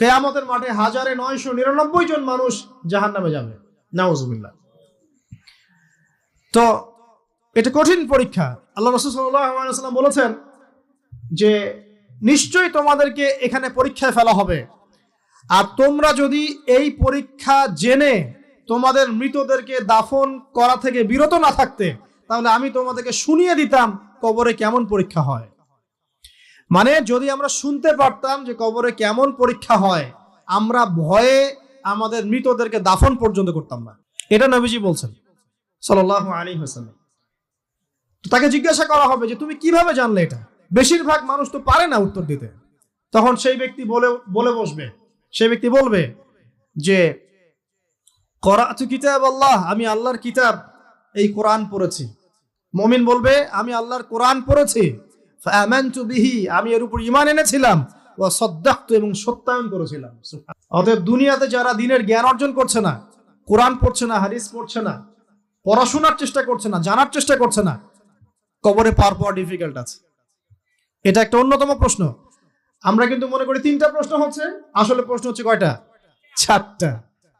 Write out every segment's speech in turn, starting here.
কিয়ামতের মাঠে 1999 জন মানুষ জাহান্নামে যাবে, নাউজুবিল্লাহ। তো এটা কঠিন পরীক্ষা। আল্লাহ রাসূল সাল্লাল্লাহু আলাইহি ওয়াসাল্লাম বলেছেন যে নিশ্চয়ই তোমাদেরকে এখানে পরীক্ষায় ফেলা হবে, আর তোমরা যদি এই পরীক্ষা জেনে তোমাদের মৃতদেরকে দাফন করা থেকে বিরত না থাকতে, তাহলে আমি তোমাদেরকে শুনিয়ে দিতাম কবরে কেমন পরীক্ষা হয়। মানে যদি আমরা শুনতে পারতাম যে কবরে কেমন পরীক্ষা হয়, আমরা ভয়ে আমাদের মৃতদেরকে দাফন পর্যন্ত করতাম না। এটা নবীজি বলছেন সাল্লাল্লাহু আলাইহি ওয়াসাল্লাম। তো তাকে জিজ্ঞাসা করা হবে যে তুমি কিভাবে জানলে এটা? বেশিরভাগ মানুষ তো পারে না উত্তর দিতে। তখন সেই ব্যক্তি বলে বসবে, সেই ব্যক্তি বলবে যে করাতু কিতাব আল্লাহ, আমি আল্লাহর কিতাব এই কোরআন পড়েছি। মুমিন বলবে আমি আল্লাহর কোরআন পড়েছি, ফাআমানতু বিহি, আমি এর উপর ঈমান এনেছিলাম, ওয়া সাদ্দাকতু, এবং সত্যায়ন করেছিলাম। অতএব দুনিয়াতে যারা দ্বীনের জ্ঞান অর্জন করছে না, কোরআন পড়ছে না, হাদিস পড়ছে না, পড়াশোনার চেষ্টা করছে না, জানার চেষ্টা করছে না, কবরে পার পাওয়া ডিফিকাল্ট আছে। এটা একটা অন্যতম প্রশ্ন। আমরা কিন্তু মনে করি 3টা প্রশ্ন হচ্ছে, আসলে প্রশ্ন হচ্ছে কয়টা? 4টা।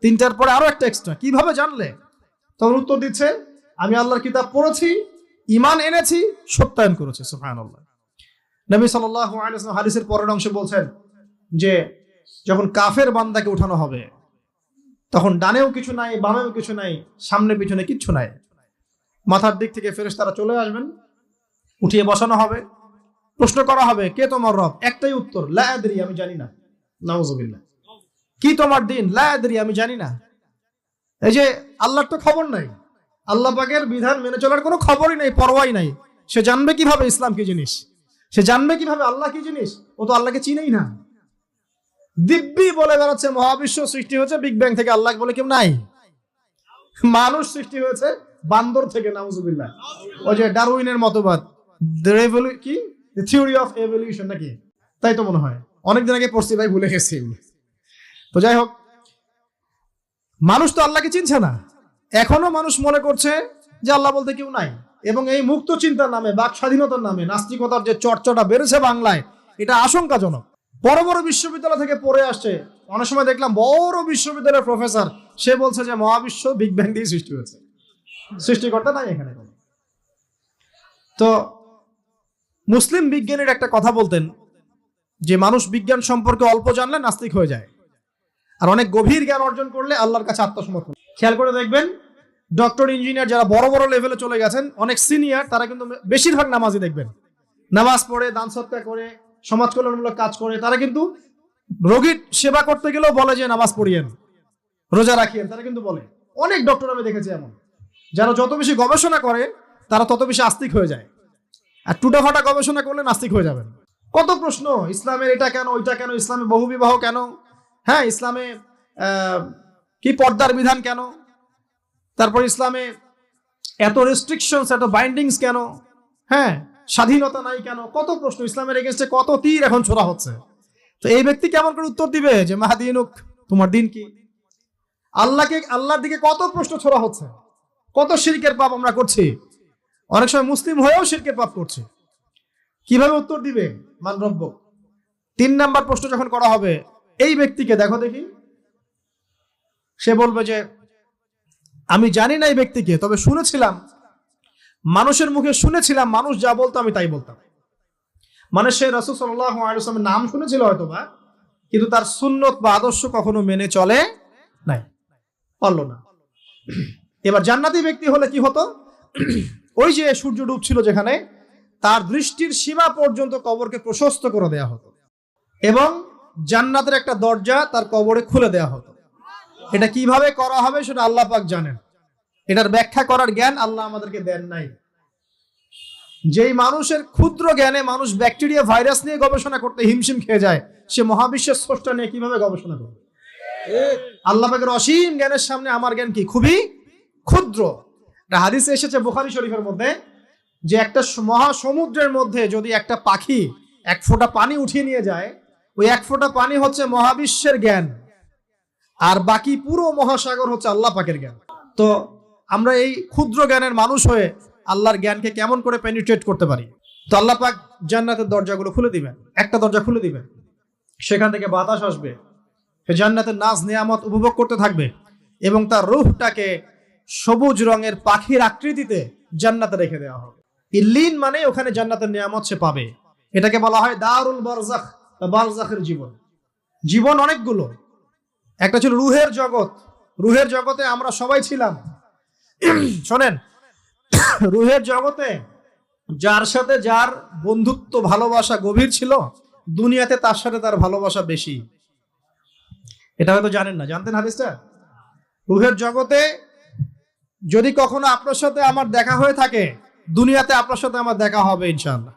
3টার পরে আরো একটা এক্সট্রা। কিভাবে জানলে? তখন উত্তর দিচ্ছে আমি আল্লাহর কিতাব পড়েছি, ঈমান এনেছি, সত্যায়ন করেছি। সুবহানাল্লাহ। নবী সাল্লাল্লাহু আলাইহি ওয়াসাল্লাম হাদিসের পরের অংশে বলছেন যে যখন কাফের বান্দাকে উঠানো হবে, তখন ডানেও কিছু নাই, বামেও কিছু নাই, সামনে পিছনে কিচ্ছু নাই। মাথার দিক থেকে ফেরেশতারা চলে আসবেন, উঠিয়ে বসানো হবে, প্রশ্ন করা হবে কে তোমার রব? একটাই উত্তর, লা আদরি, আমি জানি না। নাউজুবিল্লাহ। কি তোমার দিন? লা আদরি, আমি জানি না। এই যে আল্লাহর তো খবর নাই, আল্লাহ পাকের বিধান মেনে চলার কোনো খবরই নাই, পরোয়াই নাই। সে জানবে কিভাবে ইসলাম কি জিনিস? সে জানবে কিভাবে আল্লাহ কি জিনিস? ও তো আল্লাহকে চিনেই না। দিব্যি বলে বেড়াচ্ছে মহাবিশ্ব সৃষ্টি হয়েছে বিগ ব্যাং থেকে, আল্লাহ বলে কেউ নাই। মানুষ সৃষ্টি হয়েছে বান্দর থেকে, নাউজুবিল্লাহ। ওই যে ডারউইনের মতবাদ, কি থিওরি অফ এভলিউশন নাকি, তাই তো মনে হয়, অনেকদিন আগে পড়ছি ভাই, ভুলে গেছি। তো যাই হোক, মানুষ তো আল্লাহকে চিনছে না। এখনো মানুষ মনে করছে যে আল্লাহ বলতে কেউ নাই। এবং এই মুক্ত চিন্তার নামে, বাক স্বাধীনতার নামে নাস্তিকতার যে চর্চাটা বেড়েছে বাংলায়, এটা আশঙ্কাজনক। বড় বড় বিশ্ববিদ্যালয় থেকে পড়ে আসছে, অনেক সময় দেখলাম বড় বিশ্ববিদ্যালয়ের প্রফেসর, সে বলছে যে মহাবিশ্ব বিগ ব্যাং দিয়ে সৃষ্টি হয়েছে, সৃষ্টিকর্তা নাই এখানে। তো মুসলিম বিজ্ঞানীর একটা কথা বলতেন যে মানুষ বিজ্ঞান সম্পর্কে অল্প জানলে নাস্তিক হয়ে যায়, আর অনেক গভীর জ্ঞান অর্জন করলে আল্লাহর কাছে আত্মসমর্পণ। খেয়াল করে দেখবেন, ডক্টর, ইঞ্জিনিয়ার যারা বড় বড় লেভেলে চলে গেছেন, অনেক সিনিয়র, তারা কিন্তু বেশিরভাগ নামাজি দেখবেন, নামাজ পড়ে, দান সদকা করে, সমাজ কল্যাণমূলক কাজ করে। তারা কিন্তু রোগীর সেবা করতে গেলেও বলে যে নামাজ পড়িয়েন, রোজা রাখিয়েন, তারা কিন্তু বলে। অনেক ডক্টর আমি দেখেছি এমন, যারা যত বেশি গবেষণা করে তারা তত বেশি আস্তিক হয়ে যায়, আর টুটাফাটা গবেষণা করলে নাস্তিক হয়ে যাবেন। কত প্রশ্ন, ইসলামের এটা কেন, ওইটা কেন, ইসলামে বহু বিবাহ কেন, হ্যাঁ ইসলামে কি পর্দার বিধান কেন, তারপর ইসলামে এত রেস্ট্রিকশনস, এত বাইন্ডিংস কেন, হ্যাঁ স্বাধীনতা নাই কেন, কত প্রশ্ন। ইসলামের এগেইনস্টে কত তীর এখন ছোড়া হচ্ছে। তো এই ব্যক্তি কেমন করে উত্তর দিবে যে মাহদিনুক, তোমার দিন কি? আল্লাহর দিকে কত প্রশ্ন ছোড়া হচ্ছে, কত শিরকের পাপ আমরা করছি, অনেক সময় মুসলিম হয়েও শিরকের পাপ করছি। কিভাবে উত্তর দিবে? মান রব্বুক। 3 নাম্বার প্রশ্ন যখন করা হবে, এই ব্যক্তিকে দেখো দেখি, সে বলবে যে আমি জানি না এই ব্যক্তিকে, তবে শুনেছিলাম, মানুষের মুখে শুনেছিলাম, মানুষ যা বলতো আমি তাই বলতাম। মানে সে রাসূল সাল্লাল্লাহু আলাইহি ওয়াসাল্লামের নাম শুনেছিল হয়তোবা, কিন্তু তার সুন্নত বা আদর্শ কখনো মেনে চলে নাই, পারলো না। এবার জান্নাতি ব্যক্তি হলে কি হতো? ওই যে সূর্য ডুবছিল যেখানে, তার দৃষ্টির সীমা পর্যন্ত কবরকে প্রশস্ত করে দেয়া হতো, এবং জান্নাতের একটা দরজা তার কবরে খুলে দেয়া হতো। এটা কিভাবে করা হবে সেটা আল্লাহ পাক জানেন, এটার ব্যাখ্যা করার জ্ঞান আল্লাহ আমাদেরকে দেন নাই। যেই মানুষের ক্ষুদ্র জ্ঞানে মানুষ ব্যাকটেরিয়া, ভাইরাস নিয়ে গবেষণা করতে হিমশিম খেয়ে যায়, সে মহাবিশ্বের স্রষ্টা নিয়ে কিভাবে গবেষণা করবে? আল্লাহ পাকের অসীম জ্ঞানের সামনে আমার জ্ঞান কি? খুবই ক্ষুদ্র। হাদিসে এসেছে বুখারী শরীফের মধ্যে, যে একটা মহাসমুদ্রের মধ্যে যদি একটা পাখি 1 ফোঁটা পানি উঠিয়ে নিয়ে যায়, ওই 1 ফোঁটা পানি হচ্ছে মহাবিশ্বের জ্ঞান, আর বাকি পুরো মহাসাগর হচ্ছে আল্লাহ পাকের জ্ঞান। তো আমরা এই ক্ষুদ্র জ্ঞানের মানুষ হয়ে আল্লাহর জ্ঞানকে কেমন করে পেনিট্রেট করতে পারি? তো আল্লাহ পাক জান্নাতের দরজাগুলো খুলে দিবেন, একটা দরজা খুলে দিবেন, সেখান থেকে বাতাস আসবে, সে জান্নাতের নাজ নিয়ামত উপভোগ করতে থাকবে এবং তার রূহটাকে সবুজ রঙের পাখির আকৃতিতে জান্নাতে রেখে দেওয়া হবে। ইল্লিন মানে ওখানে জান্নাতের নিয়ামত সে পাবে। এটাকে বলা হয় দারুল বারজাখ বা বারজাখের জীবন। জীবন অনেকগুলো, একটা ছিল রুহের জগৎ। রুহের জগতে আমরা সবাই ছিলাম। শোনেন, রুহের জগতে যার সাথে যার বন্ধুত্ব ভালোবাসা গভীর ছিল, দুনিয়াতে তার সাথে তার ভালোবাসা বেশি। এটা হয়তো জানেন না, জানতেন হাদিসটা? রুহের জগতে যদি কখনো আপনার সাথে আমার দেখা হয়ে থাকে, দুনিয়াতে আপনার সাথে আমার দেখা হবে ইনশাআল্লাহ।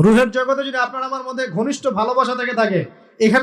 রুহের জগতে যদি আপনার আমার মধ্যে ঘনিষ্ঠ ভালোবাসা থেকে থাকে, এখানে